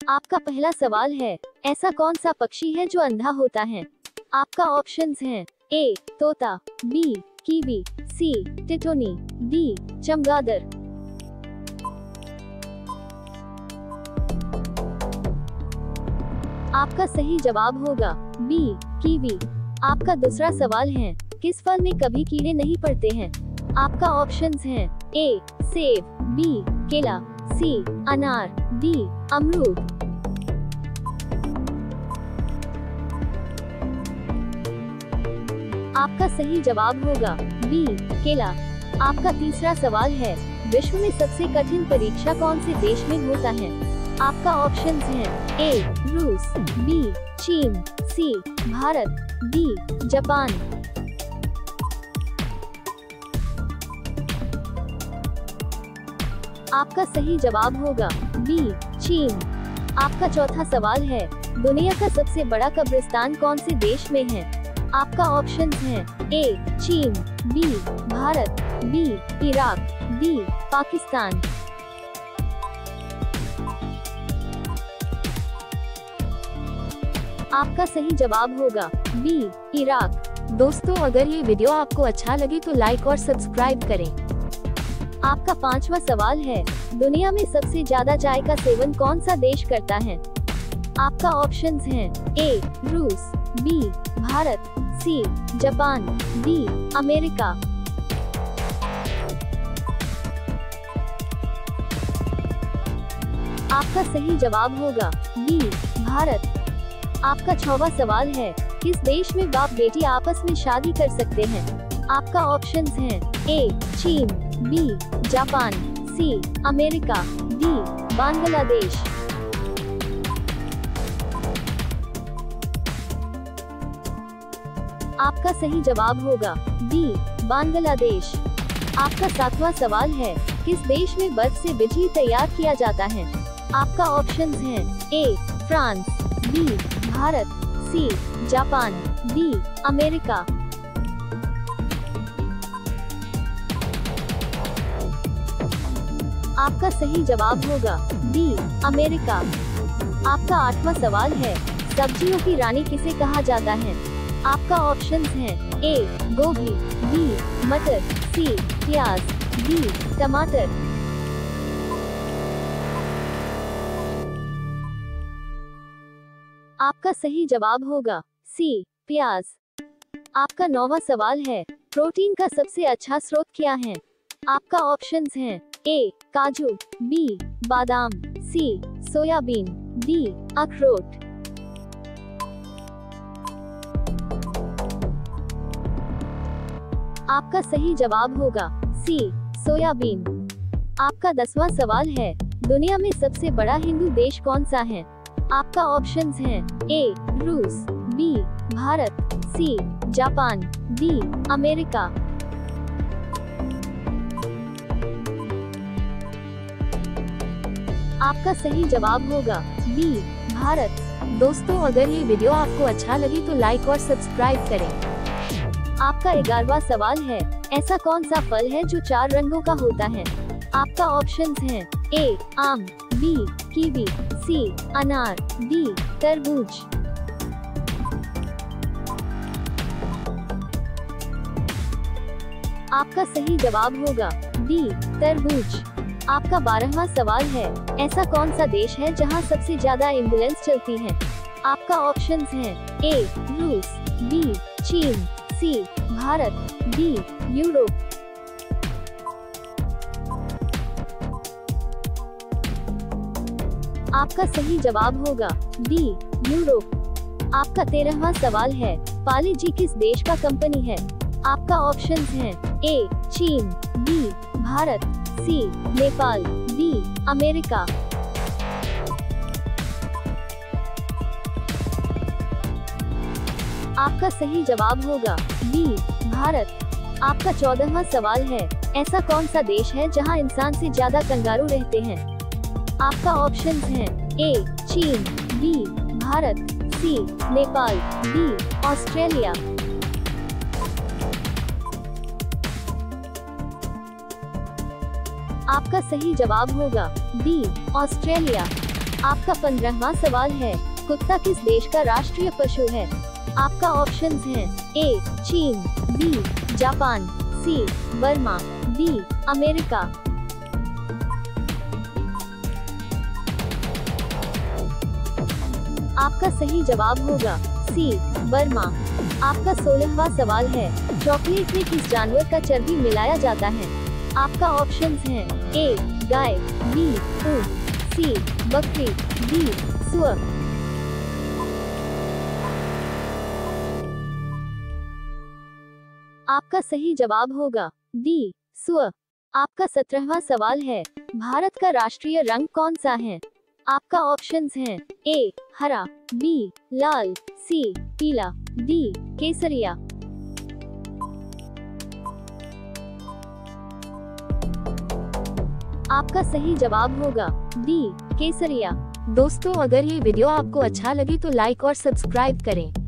आपका पहला सवाल है, ऐसा कौन सा पक्षी है जो अंधा होता है? आपका ऑप्शंस हैं ए तोता, बी कीवी, सी टिटोनी, डी चमगादड़। आपका सही जवाब होगा बी कीवी। आपका दूसरा सवाल है, किस फल में कभी कीड़े नहीं पड़ते हैं? आपका ऑप्शंस हैं ए सेब, बी केला, सी अनार, डी अमरूद। आपका सही जवाब होगा बी केला। आपका तीसरा सवाल है, विश्व में सबसे कठिन परीक्षा कौन से देश में होता है? आपका ऑप्शंस हैं ए रूस, बी चीन, सी भारत, डी जापान। आपका सही जवाब होगा बी चीन। आपका चौथा सवाल है, दुनिया का सबसे बड़ा कब्रिस्तान कौन से देश में है? आपका ऑप्शंस हैं ए चीन, B Bharat, B Iraq, D Pakistan. आपका सही जवाब होगा बी इराक। दोस्तों, अगर ये वीडियो आपको अच्छा लगे तो लाइक और सब्सक्राइब करें। आपका पांचवा सवाल है, दुनिया में सबसे ज्यादा चाय का सेवन कौन सा देश करता है? आपका ऑप्शंस हैं ए रूस, B Bharat, C Japan, D America. आपका सही जवाब होगा बी भारत। आपका छठवां सवाल है, किस देश में बाप बेटी आपस में शादी कर सकते हैं? आपका ऑप्शंस हैं ए चीन, B Japan, C America, D Bangladesh. आपका सही जवाब होगा डी बांग्लादेश। आपका सातवां सवाल है, किस देश में बर्फ से बिजली तैयार किया जाता है? आपका ऑप्शंस हैं A France, B Bharat, C Japan, D America. आपका सही जवाब होगा डी अमेरिका। आपका आठवां सवाल है, सब्जियों की रानी किसे कहा जाता है? आपका ऑप्शंस हैं ए गोभी, बी मटर, सी प्याज, डी टमाटर। आपका सही जवाब होगा सी प्याज। आपका नौवां सवाल है, प्रोटीन का सबसे अच्छा स्रोत क्या है? आपका ऑप्शंस हैं ए काजू, बी बादाम, सी सोयाबीन, डी अखरोट। आपका सही जवाब होगा सी सोयाबीन। आपका 10वां सवाल है, दुनिया में सबसे बड़ा हिंदू देश कौन सा है? आपका ऑप्शंस हैं ए रूस, B Bharat, C Japan, D America. आपका सही जवाब होगा बी भारत। दोस्तों, अगर ये वीडियो आपको अच्छा लगे तो लाइक और सब्सक्राइब करें। आपका 11वां सवाल है, ऐसा कौन सा फल है जो 4 रंगों का होता है? आपका ऑप्शंस हैं ए आम, बी कीवी, सी अनार, डी तरबूज। आपका सही जवाब होगा डी तरबूज। आपका 12वां सवाल है, ऐसा कौन सा देश है जहां सबसे ज्यादा एम्बुलेंस चलती है? आपका ऑप्शंस हैं ए रूस, बी चीन, सी भारत, डी यूरोप। आपका सही जवाब होगा डी यूरोप। आपका 13वां सवाल है, पाली जी किस देश का कंपनी है? आपका ऑप्शंस हैं ए चीन, बी भारत, सी नेपाल, डी अमेरिका। आपका सही जवाब होगा बी भारत। आपका 14वां सवाल है, ऐसा कौन सा देश है जहां इंसान से ज्यादा कंगारू रहते हैं? आपका ऑप्शंस हैं ए चीन, बी भारत, सी नेपाल, डी ऑस्ट्रेलिया। आपका सही जवाब होगा डी ऑस्ट्रेलिया। आपका 15वां सवाल है, कुत्ता किस देश का राष्ट्रीय पशु है? आपका ऑप्शंस हैं ए चीन, बी जापान, सी बर्मा, डी अमेरिका। आपका सही जवाब होगा सी बर्मा। आपका 16वां सवाल है, चॉकलेट में किस जानवर का चर्बी मिलाया जाता है? आपका ऑप्शंस हैं ए गाय, बी ऊंट, सी बकरी, डी सुअर। आपका सही जवाब होगा डी सुअर। आपका 17वां सवाल है, भारत का राष्ट्रीय रंग कौन सा है? आपका ऑप्शंस हैं ए हरा, बी लाल, सी पीला, डी केसरिया। आपका सही जवाब होगा डी केसरिया। दोस्तों, अगर ये वीडियो आपको अच्छा लगे तो लाइक और सब्सक्राइब करें।